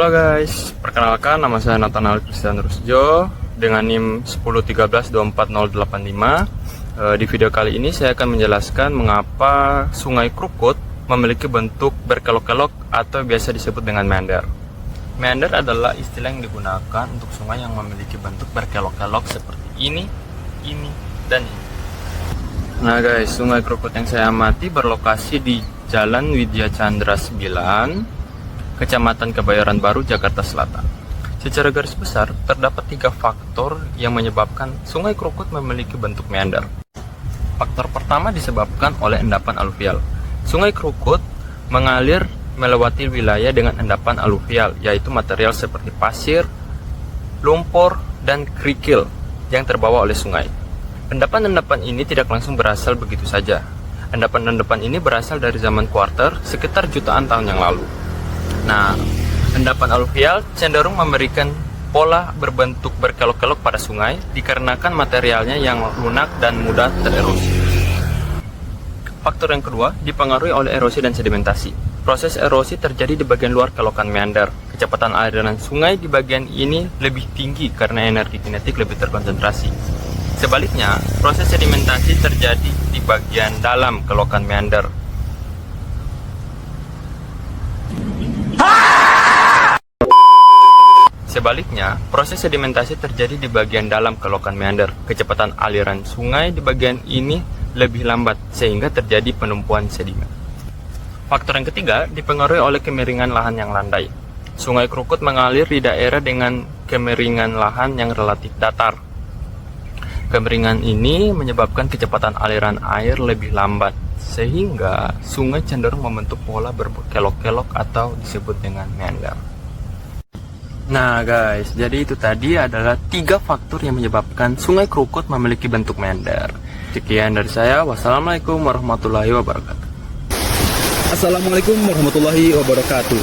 Halo guys, perkenalkan nama saya Nathanael Christian Rusjo dengan NIM 113240085. Di video kali ini saya akan menjelaskan mengapa Sungai Krukut memiliki bentuk berkelok-kelok atau biasa disebut dengan meander. Meander adalah istilah yang digunakan untuk sungai yang memiliki bentuk berkelok-kelok seperti ini, dan ini. Nah guys, Sungai Krukut yang saya amati berlokasi di Jalan Widya Chandra 9, Kecamatan Kebayoran Baru, Jakarta Selatan. Secara garis besar, terdapat 3 faktor yang menyebabkan Sungai Krukut memiliki bentuk meander. Faktor pertama disebabkan oleh endapan aluvial. Sungai Krukut mengalir melewati wilayah dengan endapan aluvial, yaitu material seperti pasir, lumpur, dan kerikil yang terbawa oleh sungai. Endapan-endapan ini tidak langsung berasal begitu saja. Endapan-endapan ini berasal dari zaman kuarter sekitar jutaan tahun yang lalu. Nah, endapan aluvial cenderung memberikan pola berbentuk berkelok-kelok pada sungai dikarenakan materialnya yang lunak dan mudah tererosi. Faktor yang kedua dipengaruhi oleh erosi dan sedimentasi. Proses erosi terjadi di bagian luar kelokan meander. Kecepatan aliran sungai di bagian ini lebih tinggi karena energi kinetik lebih terkonsentrasi. Sebaliknya, proses sedimentasi terjadi di bagian dalam kelokan meander. Sebaliknya, proses sedimentasi terjadi di bagian dalam kelokan meander. Kecepatan aliran sungai di bagian ini lebih lambat, sehingga terjadi penumpuan sedimen. Faktor yang ketiga dipengaruhi oleh kemiringan lahan yang landai. Sungai Krukut mengalir di daerah dengan kemiringan lahan yang relatif datar. Kemiringan ini menyebabkan kecepatan aliran air lebih lambat, sehingga sungai cenderung membentuk pola berkelok-kelok atau disebut dengan meander. Nah guys, jadi itu tadi adalah 3 faktor yang menyebabkan Sungai Krukut memiliki bentuk meander. Sekian dari saya, wassalamualaikum warahmatullahi wabarakatuh. Assalamualaikum warahmatullahi wabarakatuh.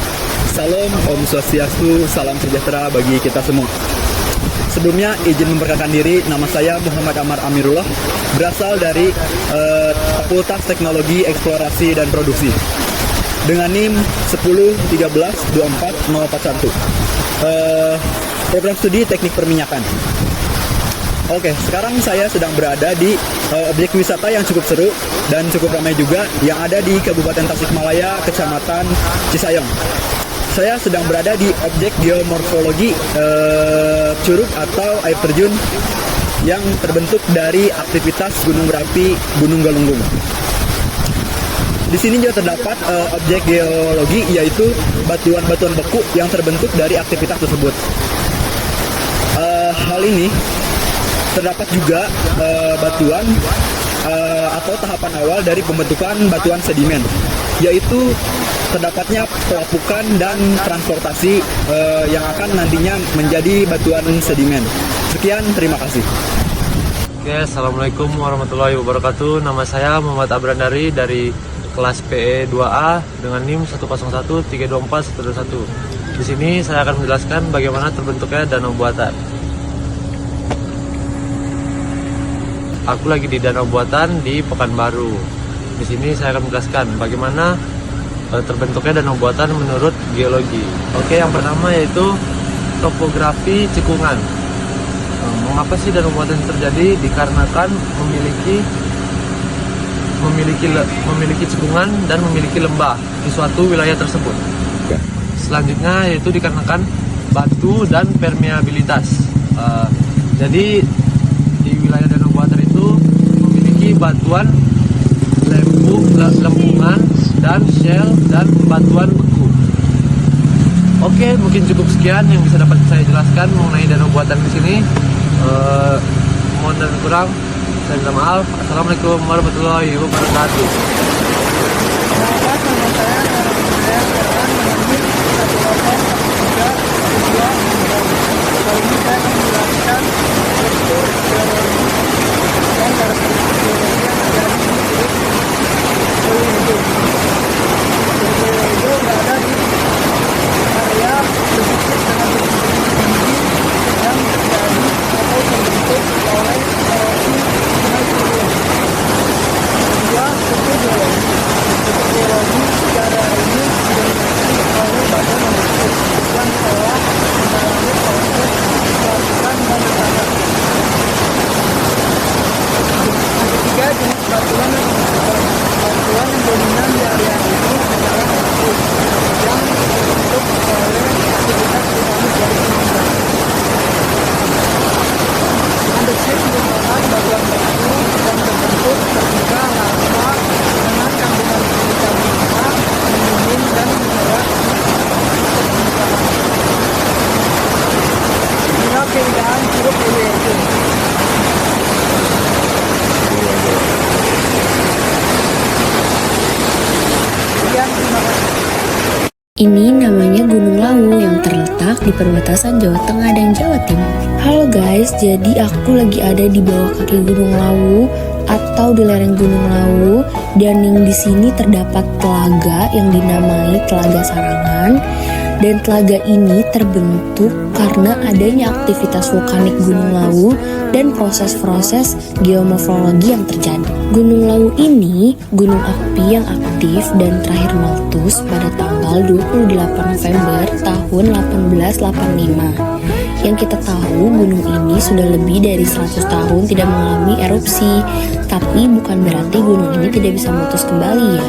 Salam, Om Swastiastu, salam sejahtera bagi kita semua. Sebelumnya izin memperkenalkan diri, nama saya Muhammad Amar Amirullah, berasal dari Fakultas Teknologi Eksplorasi dan Produksi dengan NIM 101324041. Program studi teknik perminyakan. Oke, sekarang saya sedang berada di objek wisata yang cukup seru dan cukup ramai juga yang ada di Kabupaten Tasikmalaya, Kecamatan Cisayong. Saya sedang berada di objek geomorfologi curug atau air terjun yang terbentuk dari aktivitas gunung berapi Gunung Galunggung. Di sini juga terdapat objek geologi, yaitu batuan-batuan beku yang terbentuk dari aktivitas tersebut. Hal ini terdapat juga batuan atau tahapan awal dari pembentukan batuan sedimen, yaitu terdapatnya pelapukan dan transportasi yang akan nantinya menjadi batuan sedimen. Sekian, terima kasih. Oke, Assalamualaikum warahmatullahi wabarakatuh. Nama saya Muhammad Abrandari dari kelas PE 2A dengan NIM 101324121. Di sini saya akan menjelaskan bagaimana terbentuknya danau buatan. Aku lagi di danau buatan di Pekanbaru. Di sini saya akan menjelaskan bagaimana terbentuknya danau buatan menurut geologi. Oke, yang pertama yaitu topografi cekungan. Mengapa sih danau buatan terjadi? Dikarenakan memiliki cekungan dan memiliki lembah di suatu wilayah tersebut. Selanjutnya yaitu dikarenakan batu dan permeabilitas. Jadi di wilayah danau buatan itu memiliki batuan lempungan dan shell dan batuan beku. Oke, mungkin cukup sekian yang bisa dapat saya jelaskan mengenai danau buatan di sini. Mohon dan kurang saya minta maaf. Assalamualaikum warahmatullahi wabarakatuh. Secara ini sudah dilakukan oleh Badan Geologi yang batuan yang dominan di area itu adalah batu yang terbentuk oleh aktivitas vulkanik dari Sumatera. Andesit merupakan batuan batu yang terbentuk ketika lava dengan kandungan fisika magma mendingin dan menyerap permukaan. Inilah keindahan Curug Uyeyken. Sekian, terima kasih. Ini namanya Gunung Lawu yang terletak di perbatasan Jawa Tengah dan Jawa Timur. Halo guys, jadi aku lagi ada di bawah kaki Gunung Lawu atau di lereng Gunung Lawu, dan yang di sini terdapat telaga yang dinamai Telaga Sarangan. Dan telaga ini terbentuk karena adanya aktivitas vulkanik Gunung Lawu dan proses-proses geomorfologi yang terjadi. Gunung Lawu ini gunung api yang aktif dan terakhir meletus pada tanggal 28 November tahun 1885. Yang kita tahu, gunung ini sudah lebih dari 100 tahun tidak mengalami erupsi, tapi bukan berarti gunung ini tidak bisa meletus kembali ya.